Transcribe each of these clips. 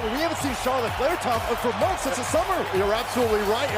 We haven't seen Charlotte Flair top for months since the summer. You're absolutely right.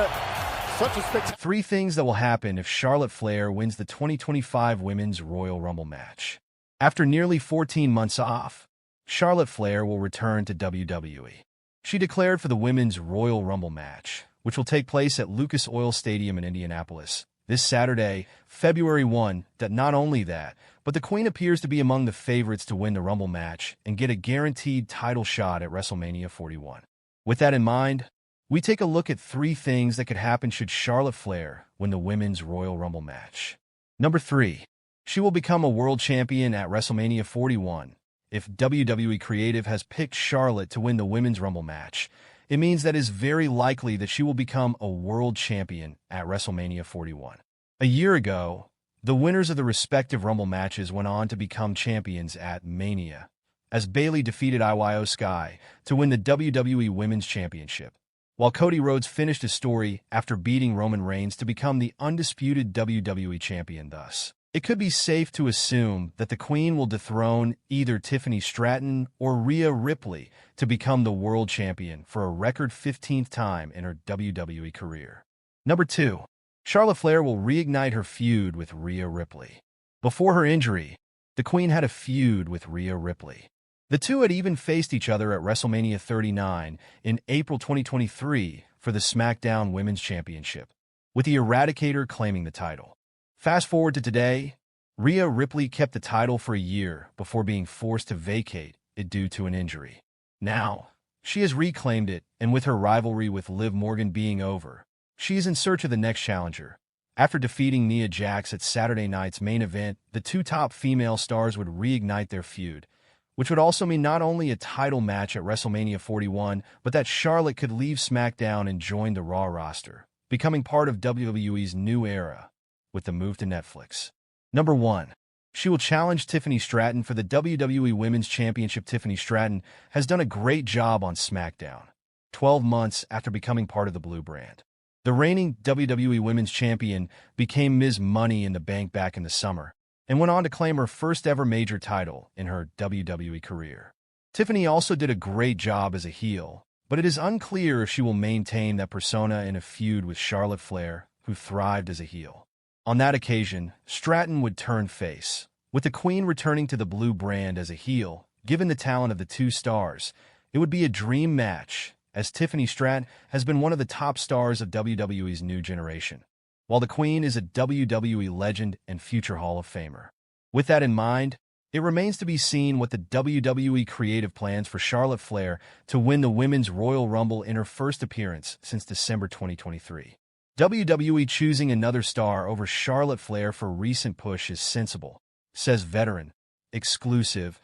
Such a spectacular. 3 things that will happen if Charlotte Flair wins the 2025 Women's Royal Rumble match. After nearly 14 months off, Charlotte Flair will return to WWE. She declared for the Women's Royal Rumble match, which will take place at Lucas Oil Stadium in Indianapolis this Saturday, February 1, that not only that, but the Queen appears to be among the favorites to win the Rumble match and get a guaranteed title shot at WrestleMania 41. With that in mind, we take a look at 3 things that could happen should Charlotte Flair win the Women's Royal Rumble match. Number 3. She will become a world champion at WrestleMania 41. If WWE Creative has picked Charlotte to win the Women's Rumble match, it means that it is very likely that she will become a world champion at WrestleMania 41. A year ago, the winners of the respective Rumble matches went on to become champions at Mania, as Bayley defeated Io Sky to win the WWE Women's Championship, while Cody Rhodes finished his story after beating Roman Reigns to become the undisputed WWE Champion thus. It could be safe to assume that the Queen will dethrone either Tiffany Stratton or Rhea Ripley to become the world champion for a record 15th time in her WWE career. Number 2. Charlotte Flair will reignite her feud with Rhea Ripley. Before her injury, the Queen had a feud with Rhea Ripley. The two had even faced each other at WrestleMania 39 in April 2023 for the SmackDown Women's Championship, with the Eradicator claiming the title. Fast forward to today, Rhea Ripley kept the title for a year before being forced to vacate it due to an injury. Now, she has reclaimed it, and with her rivalry with Liv Morgan being over, she is in search of the next challenger. After defeating Nia Jax at Saturday night's main event, the 2 top female stars would reignite their feud, which would also mean not only a title match at WrestleMania 41, but that Charlotte could leave SmackDown and join the Raw roster, becoming part of WWE's new era with the move to Netflix. Number 1. She will challenge Tiffany Stratton for the WWE Women's Championship. Tiffany Stratton has done a great job on SmackDown, 12 months after becoming part of the Blue brand. The reigning WWE Women's Champion became Ms. Money in the Bank back in the summer, and went on to claim her first ever major title in her WWE career. Tiffany also did a great job as a heel, but it is unclear if she will maintain that persona in a feud with Charlotte Flair, who thrived as a heel. On that occasion, Stratton would turn face, with the Queen returning to the Blue brand as a heel. Given the talent of the 2 stars, it would be a dream match, as Tiffany Stratton has been one of the top stars of WWE's new generation, while the Queen is a WWE legend and future Hall of Famer. With that in mind, it remains to be seen what the WWE Creative plans for Charlotte Flair to win the Women's Royal Rumble in her first appearance since December 2023. WWE choosing another star over Charlotte Flair for recent push is sensible, says veteran. Exclusive.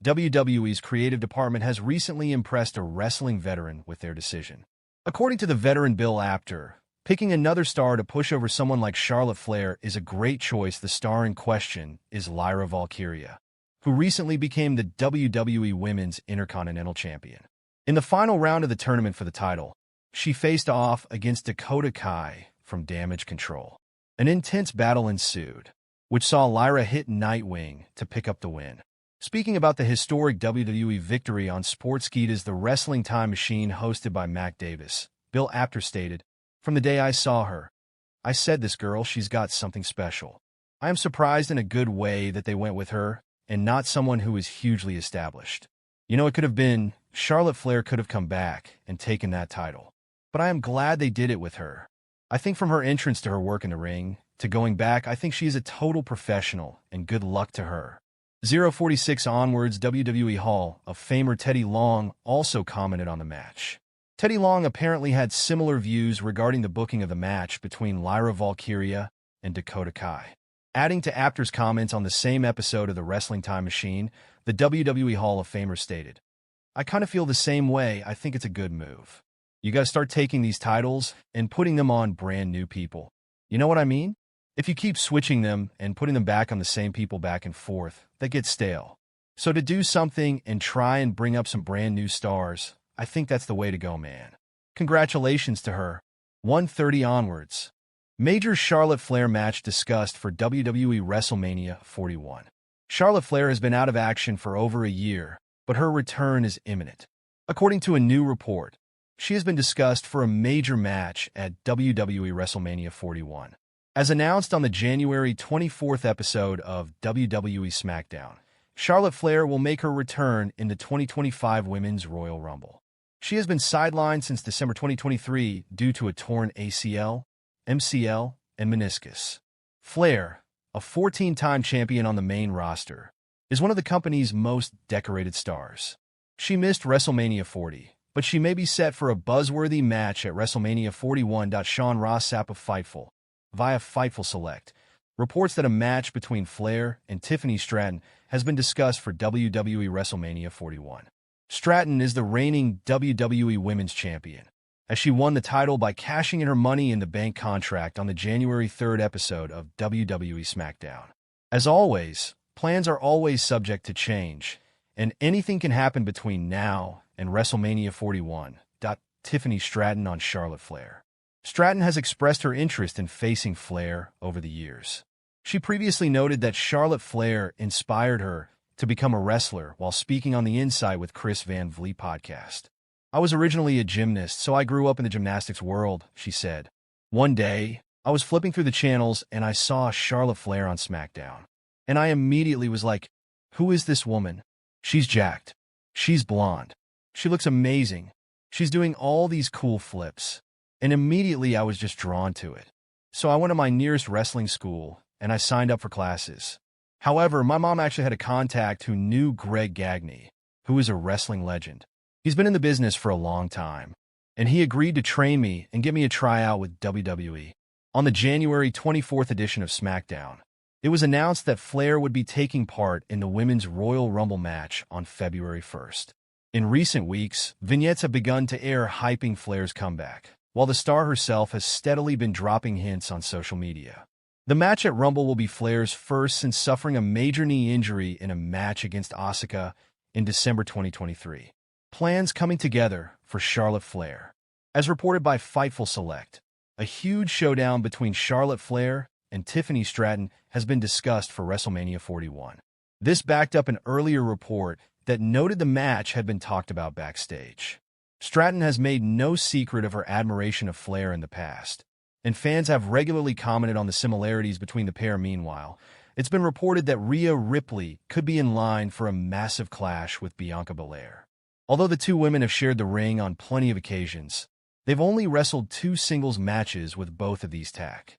WWE's creative department has recently impressed a wrestling veteran with their decision. According to the veteran Bill Apter, picking another star to push over someone like Charlotte Flair is a great choice. The star in question is Lyra Valkyria, who recently became the WWE Women's Intercontinental Champion. In the final round of the tournament for the title, she faced off against Dakota Kai from Damage Control. An intense battle ensued, which saw Lyra hit Nightwing to pick up the win. Speaking about the historic WWE victory on Sportskeeda's The Wrestling Time Machine hosted by Mac Davis, Bill Apter stated, "From the day I saw her, I said this girl, she's got something special. I am surprised in a good way that they went with her and not someone who is hugely established. You know, it could have been Charlotte Flair could have come back and taken that title. But I am glad they did it with her. I think from her entrance to her work in the ring, to going back, I think she is a total professional, and good luck to her." 046 onwards, WWE Hall of Famer Teddy Long also commented on the match. Teddy Long apparently had similar views regarding the booking of the match between Lyra Valkyria and Dakota Kai. Adding to Apter's comments on the same episode of The Wrestling Time Machine, the WWE Hall of Famer stated, "I kind of feel the same way. I think it's a good move. You got to start taking these titles and putting them on brand new people. You know what I mean? If you keep switching them and putting them back on the same people back and forth, that gets stale. So to do something and try and bring up some brand new stars, I think that's the way to go, man. Congratulations to her." 130 onwards. Major Charlotte Flair match discussed for WWE WrestleMania 41. Charlotte Flair has been out of action for over a year, but her return is imminent. According to a new report, she has been discussed for a major match at WWE WrestleMania 41. As announced on the January 24th episode of WWE SmackDown, Charlotte Flair will make her return in the 2025 Women's Royal Rumble. She has been sidelined since December 2023 due to a torn ACL, MCL, and meniscus. Flair, a 14-time champion on the main roster, is one of the company's most decorated stars. She missed WrestleMania 40, but she may be set for a buzzworthy match at WrestleMania 41. Sean Ross Sapp of Fightful, via Fightful Select, reports that a match between Flair and Tiffany Stratton has been discussed for WWE WrestleMania 41. Stratton is the reigning WWE Women's Champion, as she won the title by cashing in her Money in the Bank contract on the January 3rd episode of WWE SmackDown. As always, plans are always subject to change, and anything can happen between now and WrestleMania 41. Tiffany Stratton on Charlotte Flair. Stratton has expressed her interest in facing Flair over the years. She previously noted that Charlotte Flair inspired her to become a wrestler while speaking on the Insight with Chris Van Vliet podcast. "I was originally a gymnast, so I grew up in the gymnastics world," she said. "One day, I was flipping through the channels and I saw Charlotte Flair on SmackDown. And I immediately was like, who is this woman? She's jacked. She's blonde. She looks amazing. She's doing all these cool flips." And immediately I was just drawn to it. So I went to my nearest wrestling school and I signed up for classes. However, my mom actually had a contact who knew Greg Gagne, who is a wrestling legend. He's been in the business for a long time, and he agreed to train me and give me a tryout with WWE. On the January 24th edition of SmackDown, it was announced that Flair would be taking part in the Women's Royal Rumble match on February 1st. In recent weeks, vignettes have begun to air hyping Flair's comeback, while the star herself has steadily been dropping hints on social media. The match at Rumble will be Flair's first since suffering a major knee injury in a match against Asuka in December 2023. Plans coming together for Charlotte Flair. As reported by Fightful Select, a huge showdown between Charlotte Flair and Tiffany Stratton has been discussed for WrestleMania 41. This backed up an earlier report that noted the match had been talked about backstage. Stratton has made no secret of her admiration of Flair in the past, and fans have regularly commented on the similarities between the pair. Meanwhile, it's been reported that Rhea Ripley could be in line for a massive clash with Bianca Belair. Although the two women have shared the ring on plenty of occasions, they've only wrestled 2 singles matches with both of these tag